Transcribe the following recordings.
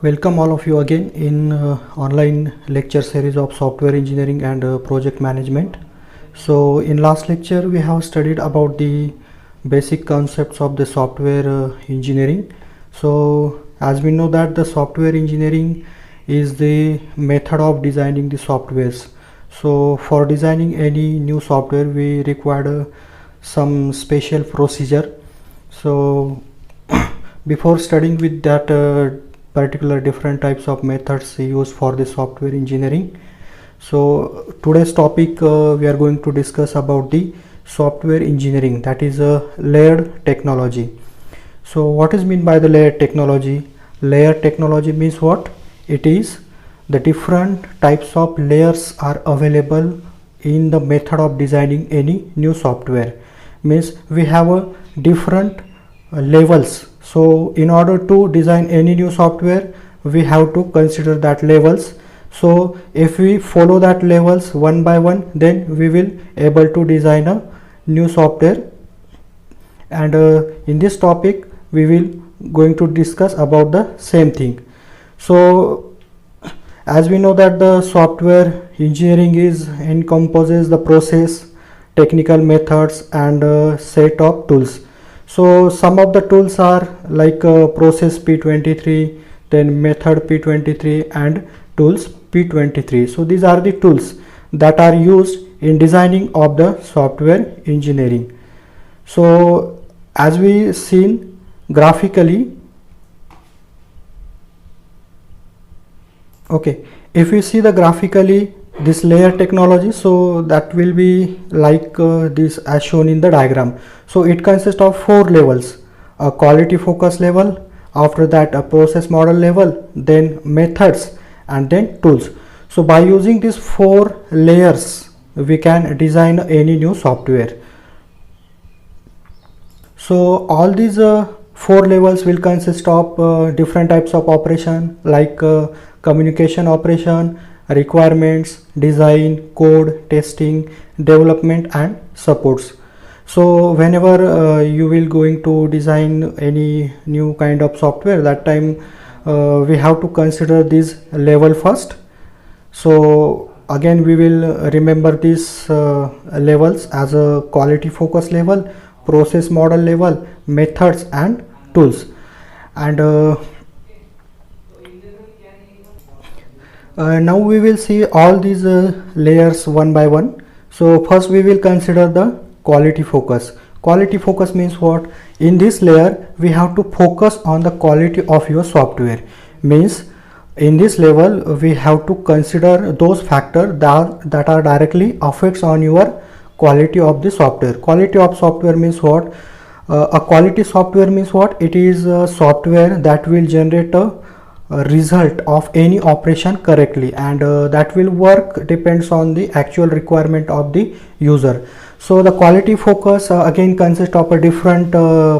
Welcome all of you again in online lecture series of software engineering and project management. So in last lecture we have studied about the basic concepts of the software engineering. So as we know that the software engineering is the method of designing the softwares. So for designing any new software we require some special procedure. So before studying with that particular different types of methods used for the software engineering, so today's topic we are going to discuss about the software engineering, that is a layered technology. So what is mean by the layered technology? Layered technology means what? It is the different types of layers are available in the method of designing any new software. Means we have a different levels. So in order to design any new software we have to consider that levels. So if we follow that levels one by one, then we will able to design a new software. And in this topic we will going to discuss about the same thing. So as we know that the software engineering is encompasses the process, technical methods and a set of tools. So some of the tools are like process P23, then method P23 and tools P23. So these are the tools that are used in designing of the software engineering. So as we seen graphically, okay, if we see the graphically this layer technology, so that will be like this as shown in the diagram. So it consists of 4 levels: a quality focus level, after that a process model level, then methods and then tools. So by using these 4 layers we can design any new software. So all these 4 levels will consist of different types of operation like communication operation, requirements, design, code, testing, development and supports. So whenever you will going to design any new kind of software, that time we have to consider this level first. So again we will remember these levels as a quality focus level, process model level, methods and tools. And now we will see all these layers one by one. So first we will consider the quality focus. Quality focus means what? In this layer we have to focus on the quality of your software. Means in this level we have to consider those factors that are directly affects on your quality of the software. Quality of software means what? A quality software means what? It is a software that will generate a result of any operation correctly, and that will work depends on the actual requirement of the user. So the quality focus again consists of a different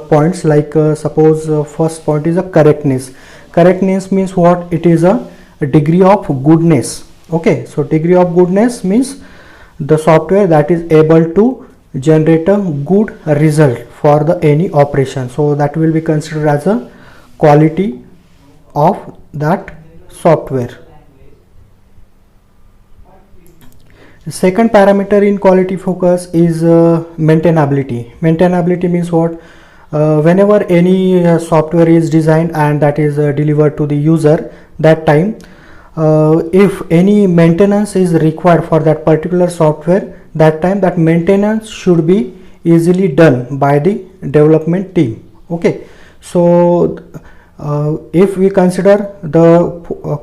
points, like suppose first point is a correctness. Correctness means what? It is a degree of goodness. Okay, so degree of goodness means the software that is able to generate a good result for the any operation. So that will be considered as a quality of that software. The second parameter in quality focus is maintainability. Maintainability means what? Whenever any software is designed and that is delivered to the user, that time if any maintenance is required for that particular software, that time that maintenance should be easily done by the development team. Okay, so if we consider the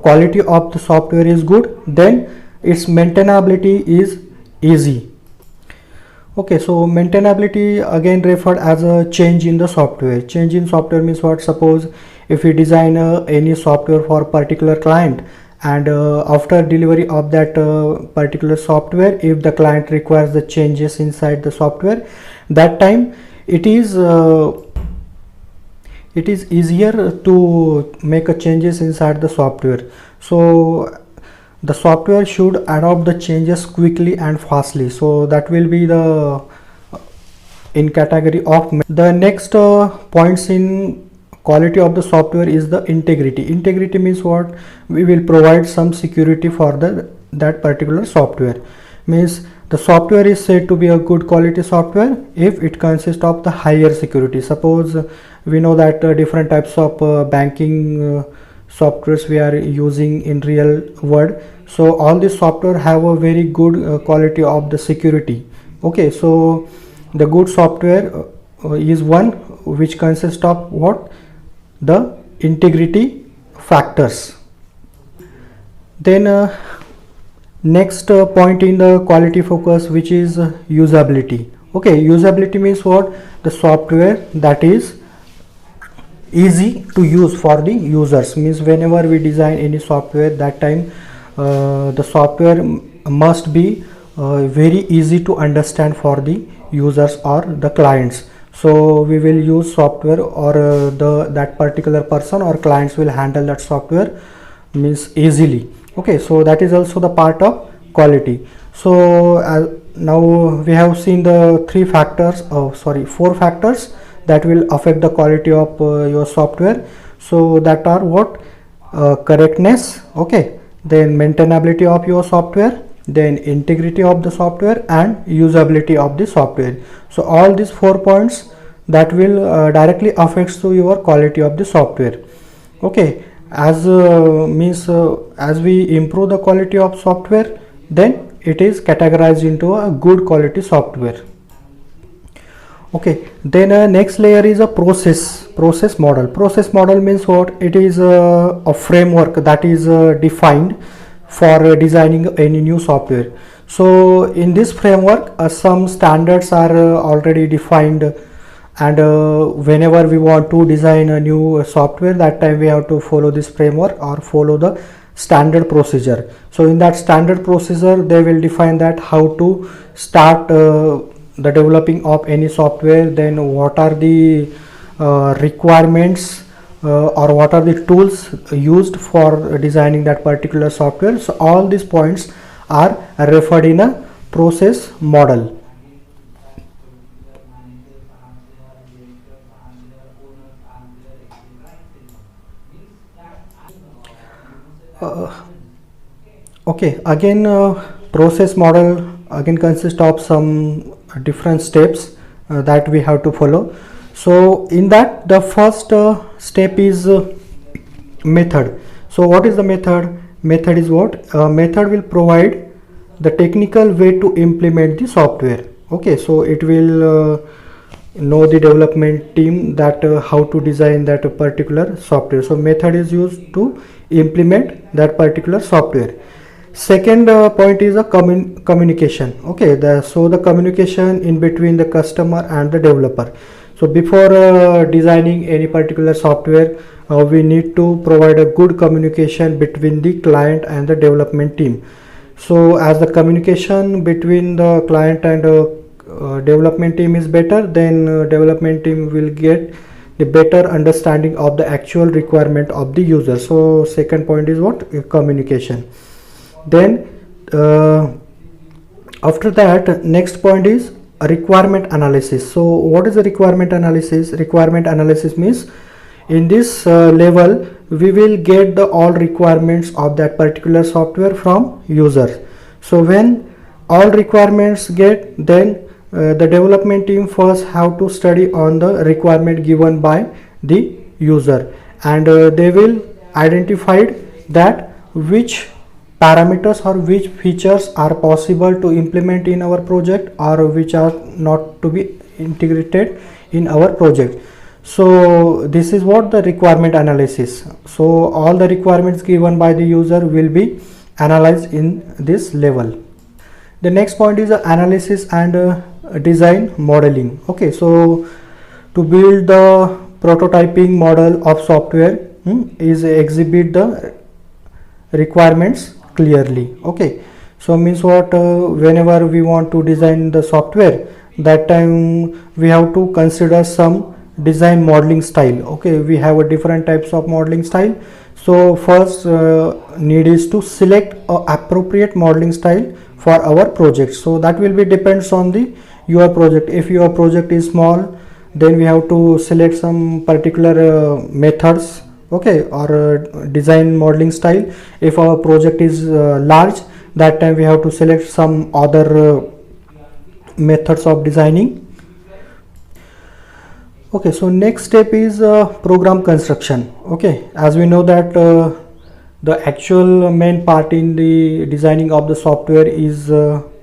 quality of the software is good, then its maintainability is easy. Okay, so maintainability again referred as a change in the software. Change in software means what? Suppose if we design any software for particular client, and after delivery of that particular software, if the client requires the changes inside the software, that time it is easier to make a changes inside the software. So the software should adopt the changes quickly and fastly. So that will be the in category of the next points in quality of the software is the integrity. Integrity means what? We will provide some security for that particular software. Means the software is said to be a good quality software if it consists of the higher security. Suppose we know that different types of banking softwares we are using in real world. So all this software have a very good quality of the security. Okay, so the good software is one which consists of what? The integrity factors. Then next point in the quality focus, which is usability. Okay, usability means what? The software that is easy to use for the users. Means whenever we design any software, that time the software must be very easy to understand for the users or the clients. So we will use software, or that particular person or clients will handle that software means easily. Okay, so that is also the part of quality. So now we have seen the four factors that will affect the quality of your software. So that are what? Correctness, okay, then maintainability of your software, then integrity of the software, and usability of the software. So all these 4 points that will directly affects to your quality of the software. Okay, as we improve the quality of software, then it is categorized into a good quality software. Okay, then next layer is a process model. Process model means what? It is a framework that is defined for designing any new software. So in this framework some standards are already defined, and whenever we want to design a new software, that time we have to follow this framework or follow the standard procedure. So in that standard procedure they will define that how to start the developing of any software, then what are the requirements or what are the tools used for designing that particular software. So all these points are referred in a process model. Okay, again process model again consists of some different steps that we have to follow. So in that, the first step is method. So what is the method? Method is what? Method will provide the technical way to implement the software. Okay, so it will know the development team that how to design that particular software. So method is used to implement that particular software. Second point is a communication. Okay, so the communication in between the customer and the developer. So before designing any particular software, we need to provide a good communication between the client and the development team. So as the communication between the client and development team is better, then development team will get the better understanding of the actual requirement of the user. So second point is what? Communication. Then after that, next point is a requirement analysis. So what is the requirement analysis? Requirement analysis means in this level we will get the all requirements of that particular software from users. So when all requirements get, then the development team first have to study on the requirement given by the user, and they will identify that which parameters or which features are possible to implement in our project or which are not to be integrated in our project. So this is what the requirement analysis. So all the requirements given by the user will be analyzed in this level. The next point is analysis and design modeling. Okay, so to build the prototyping model of software is exhibit the requirements clearly. Okay, so means what? Whenever we want to design the software, that time we have to consider some design modeling style. Okay, we have a different types of modeling style. So first need is to select a appropriate modeling style for our project. So that will be depends on the your project. If your project is small, Then we have to select some particular methods, okay, or design modeling style. If our project is large, that time we have to select some other methods of designing. Okay, so next step is program construction. Okay, as we know that the actual main part in the designing of the software is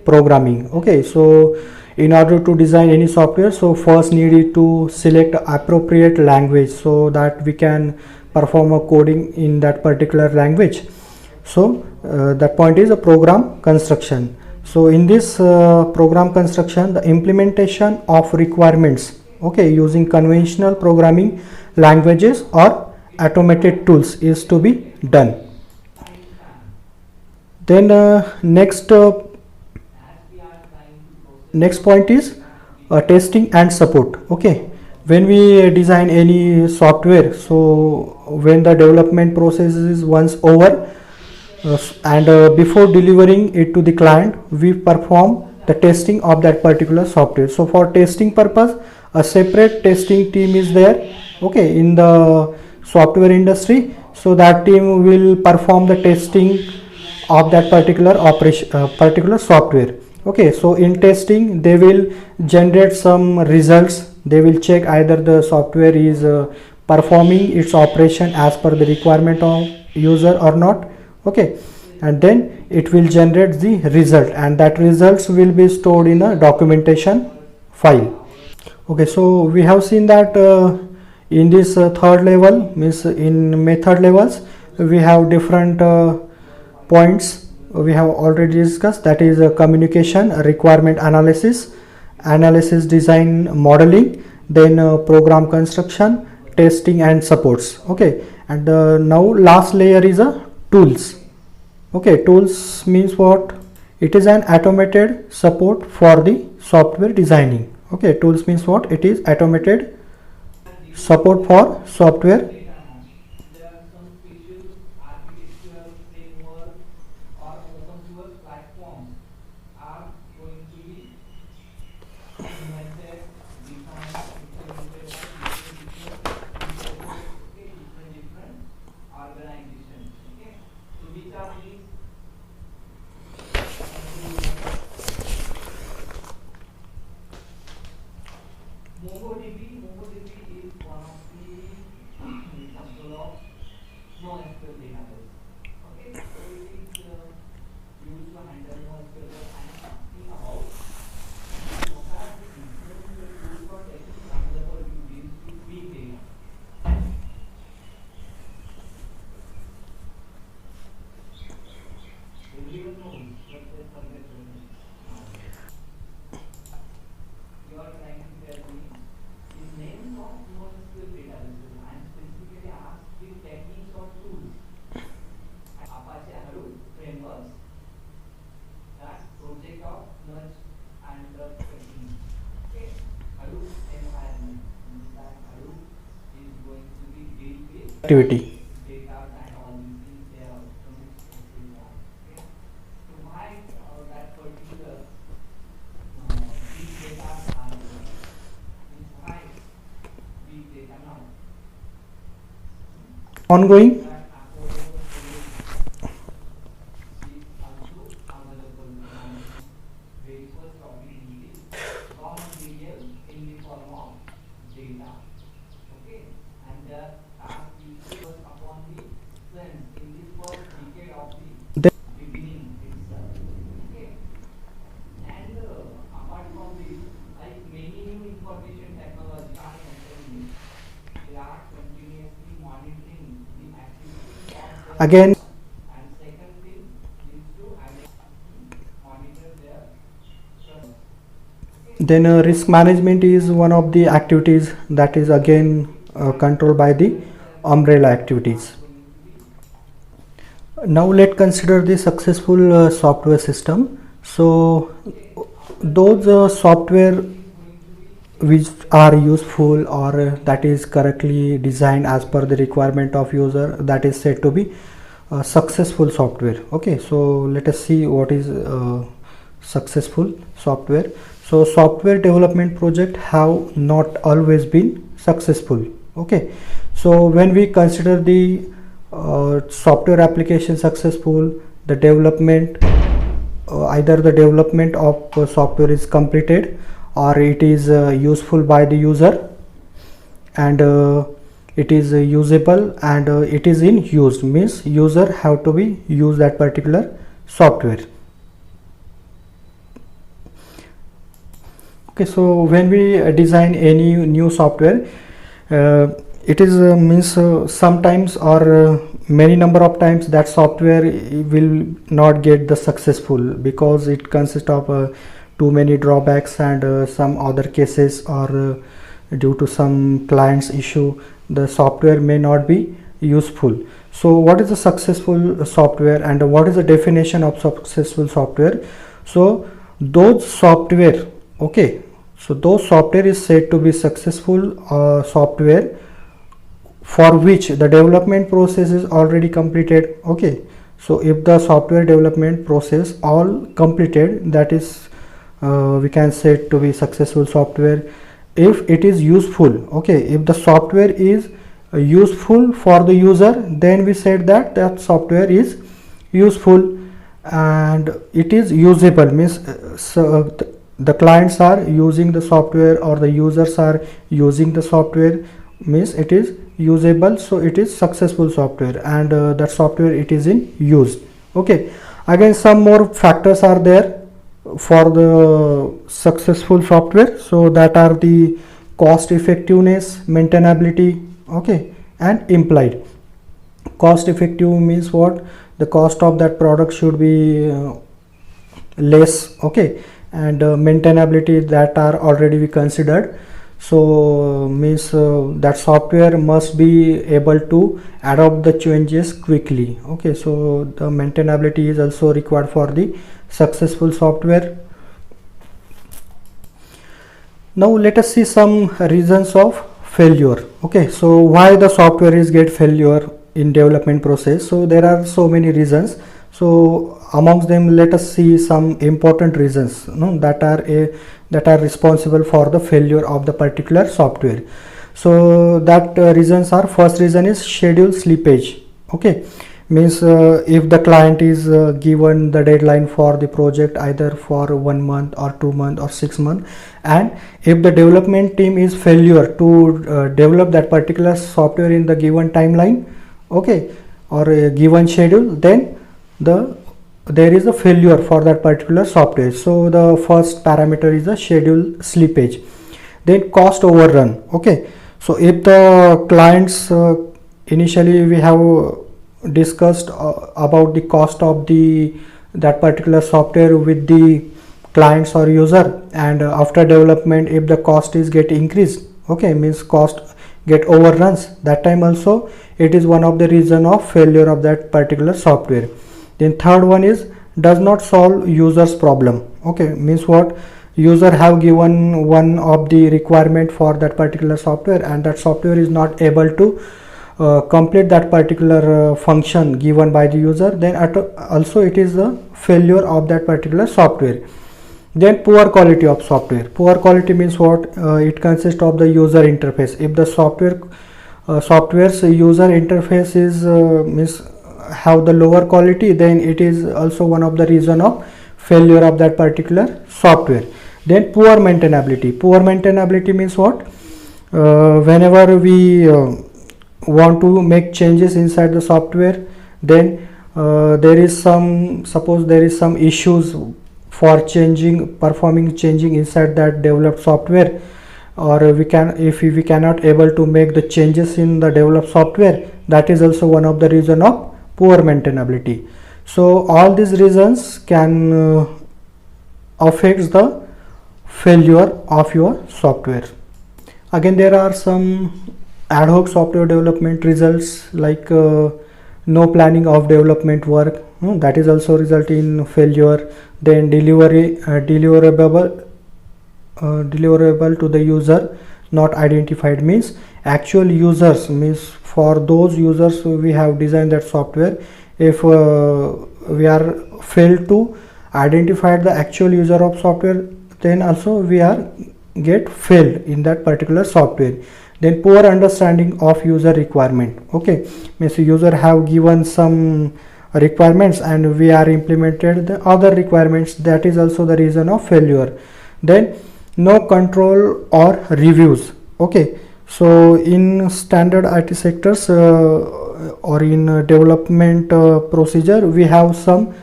programming. Okay, so in order to design any software, so first needed to select appropriate language so that we can perform a coding in that particular language. So that point is a program construction. So in this program construction, the implementation of requirements, okay, using conventional programming languages or automated tools is to be done. Then next point is testing and support. Okay, when we design any software, so when the development process is once over, and before delivering it to the client, we perform the testing of that particular software. So for testing purpose, a separate testing team is there, okay, in the software industry. So that team will perform the testing of that particular operation, particular software. Okay, so in testing they will generate some results. They will check either the software is performing its operation as per the requirement of user or not. Okay, and then it will generate the result, and that results will be stored in a documentation file. Okay, so we have seen that in this third level, means in method levels, we have different points we have already discussed, that is communication, requirement analysis, design modeling, then program construction, testing and supports. Okay, and now last layer is a tools. Okay, tools means what? It is an automated support for the software designing. Okay, tools means what? It is automated support for software. Activity. Ongoing. Again, then risk management is one of the activities that is again controlled by the umbrella activities. Now let's consider the successful software system. So those software which are useful or that is correctly designed as per the requirement of user, that is said to be successful software. Okay, so let us see what is successful software. So software development project have not always been successful. Okay, so when we consider the software application successful, the development either the development of software is completed or it is useful by the user, and it is usable, and it is in use, means user have to be use that particular software. Okay, so when we design any new software, it is means sometimes or many number of times that software will not get the successful because it consists of too many drawbacks, and some other cases, or due to some client's issue the software may not be useful. So what is a successful software, and what is the definition of successful software? So those software, okay, so those software is said to be successful software for which the development process is already completed. Okay, so if the software development process all completed, that is we can say it to be successful software. If it is useful, okay, if the software is useful for the user, then we said that that software is useful, and it is usable, means the clients are using the software or the users are using the software, means it is usable, so it is successful software, and that software it is in use. Okay, again some more factors are there for the successful software, so that are the cost effectiveness, maintainability, okay, and implied. Cost effective means what? The cost of that product should be less, okay, and maintainability, that are already we considered. So means that software must be able to adopt the changes quickly. Okay, so the maintainability is also required for the successful software. Now let us see some reasons of failure. Okay, so why the software is get failure in development process? So there are so many reasons. So amongst them, let us see some important reasons that are responsible for the failure of the particular software. So that reasons are: first reason is schedule slippage. Okay, means if the client is given the deadline for the project either for 1 month or 2 months or 6 months, and if the development team is failure to develop that particular software in the given timeline, okay, or a given schedule, then there is a failure for that particular software. So the first parameter is the schedule slippage. Then cost overrun. Okay, so if the clients initially we have discussed about the cost of that particular software with the clients or user, and after development if the cost is get increased, okay, means cost get overruns, that time also it is one of the reason of failure of that particular software. Then third one is does not solve users problem. Okay, means what? User have given one of the requirement for that particular software, and that software is not able to complete that particular function given by the user, then also it is a failure of that particular software. Then poor quality of software. Poor quality means what? It consists of the user interface. If the software's user interface is means have the lower quality, then it is also one of the reason of failure of that particular software. Then poor maintainability. Poor maintainability means what? Whenever we want to make changes inside the software, then there is some, suppose there is some issues for performing changing inside that developed software, or if we cannot able to make the changes in the developed software, that is also one of the reason of poor maintainability. So all these reasons can affect the failure of your software. Again, there are some ad hoc software development results, like no planning of development work, that is also result in failure. Then deliverable to the user not identified, means actual users, means for those users we have designed that software, if we are failed to identify the actual user of software, then also we are get failed in that particular software. Then poor understanding of user requirement. Okay, means user have given some requirements and we are implemented the other requirements, that is also the reason of failure. Then no control or reviews. Okay, so in standard IT sectors or in development procedure, we have some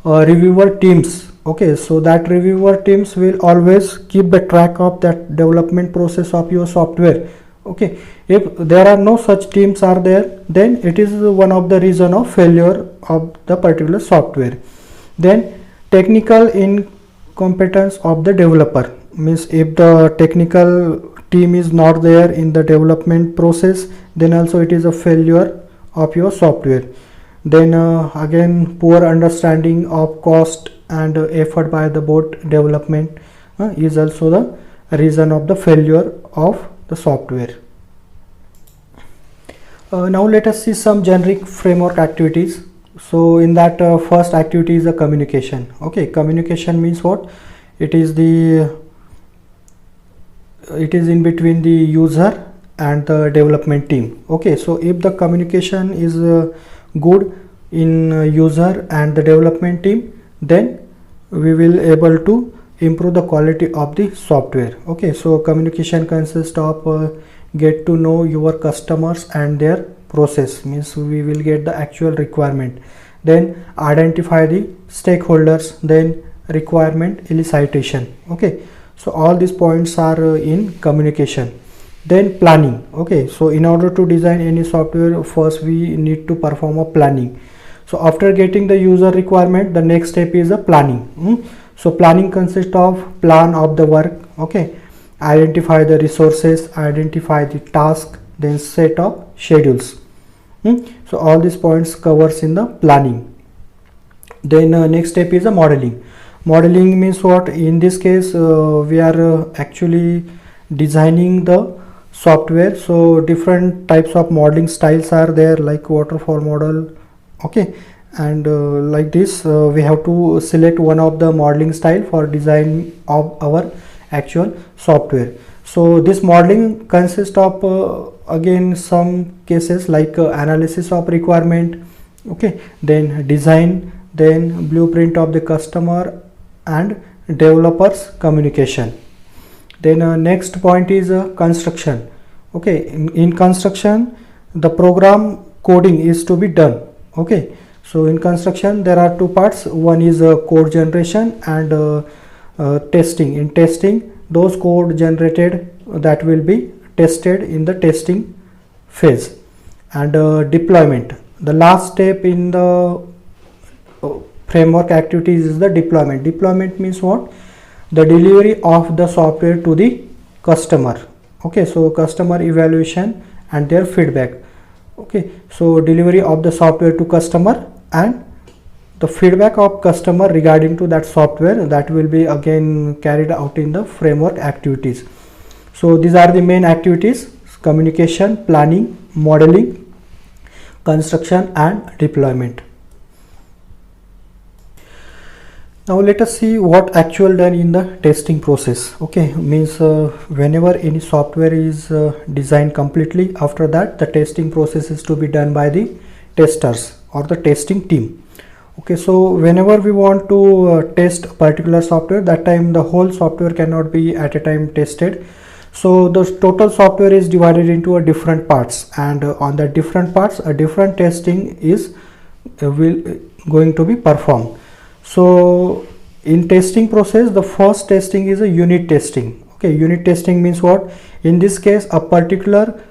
reviewer teams. Okay, so that reviewer teams will always keep the track of that development process of your software. Okay, if there are no such teams are there, then it is one of the reason of failure of the particular software. Then technical incompetence of the developer, means if the technical team is not there in the development process, then also it is a failure of your software. Then again, poor understanding of cost and effort by the both development is also the reason of the failure of the software. Now let us see some generic framework activities. So in that first activity is a communication. Okay, communication means what? It is in between the user and the development team. Okay, so if the communication is good in user and the development team, then we will able to improve the quality of the software. Okay, so communication consists of get to know your customers and their process, means we will get the actual requirement. Then identify the stakeholders, then requirement elicitation. Okay, so all these points are in communication. Then planning. Okay, so in order to design any software, first we need to perform a planning. So after getting the user requirement, the next step is a planning. So planning consists of plan of the work. Okay, identify the resources, identify the task, then set up schedules. So all these points covers in the planning. Then next step is a modeling. Modeling means what? In this case we are actually designing the software. So different types of modeling styles are there, like waterfall model. Okay, and like this we have to select one of the modeling style for design of our actual software. So this modeling consists of again some cases like analysis of requirement. Okay, then design, then blueprint of the customer and developers communication. Then next point is construction. Okay, in construction the program coding is to be done. Okay, so in construction there are two parts. One is code generation and testing. In testing, those code generated that will be tested in the testing phase. And deployment, the last step in the framework activities is the deployment. Deployment means what? The delivery of the software to the customer. Okay, so customer evaluation and their feedback. Okay, so delivery of the software to customer and the feedback of customer regarding to that software, that will be again carried out in the framework activities. So these are the main activities: communication, planning, modeling, construction and deployment. Now let us see what actual done in the testing process. Okay, means whenever any software is designed completely, after that the testing process is to be done by the testers or the testing team. Okay, so whenever we want to test a particular software, that time the whole software cannot be at a time tested. So the total software is divided into a different parts, and on the different parts a different testing is going to be performed. So in testing process, the first testing is a unit testing. Okay, unit testing means what? In this case a particular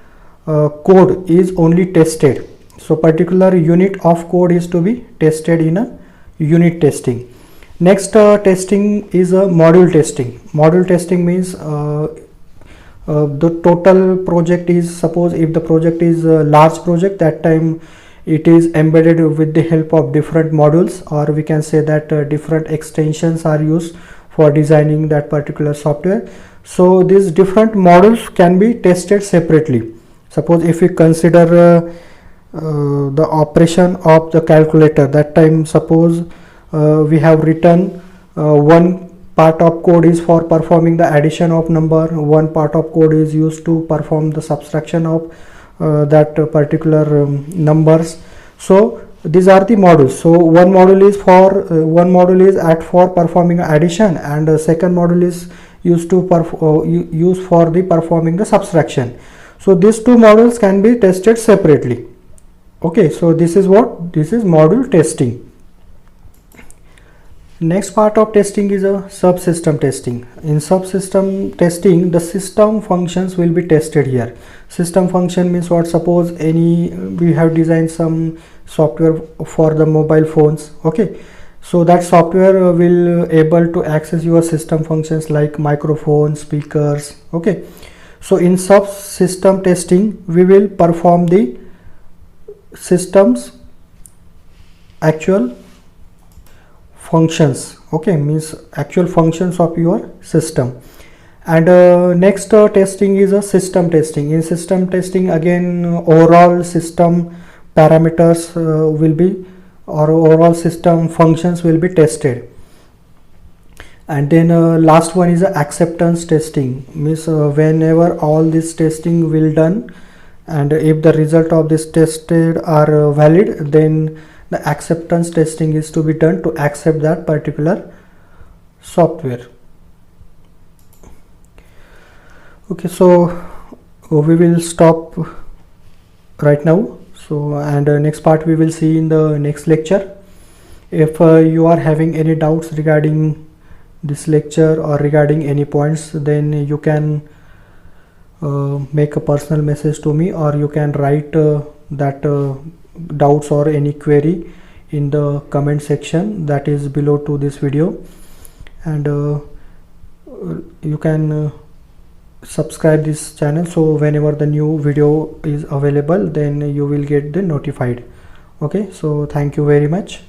code is only tested. So particular unit of code is to be tested in a unit testing. Next testing is a module testing. Module testing means the total project is, suppose if the project is a large project, that time it is embedded with the help of different modules, or we can say that different extensions are used for designing that particular software. So these different modules can be tested separately. Suppose if we consider the operation of the calculator, that time suppose we have written one part of code is for performing the addition of number, one part of code is used to perform the subtraction of that particular numbers. So these are the modules. So one module is for performing addition, and second module is used to use for the performing the subtraction. So these two modules can be tested separately. Okay, so this is module testing. Next part of testing is a subsystem testing. In subsystem testing, the system functions will be tested here. System function means what? Suppose we have designed some software for the mobile phones. Okay, so that software will able to access your system functions like microphone, speakers. Okay, so in subsystem testing, we will perform the system's actual functions. Okay, means actual functions of your system. And next testing is a system testing. In system testing, again overall system parameters will be, or overall system functions will be tested. And then last one is acceptance testing, means whenever all this testing will done, and if the result of this tested are valid, then the acceptance testing is to be done to accept that particular software. Okay, so we will stop right now. So, and next part we will see in the next lecture. If you are having any doubts regarding this lecture or regarding any points, then you can make a personal message to me, or you can write that doubts or any query in the comment section that is below to this video. And you can subscribe this channel, so whenever the new video is available, then you will get the notified. Okay, so thank you very much.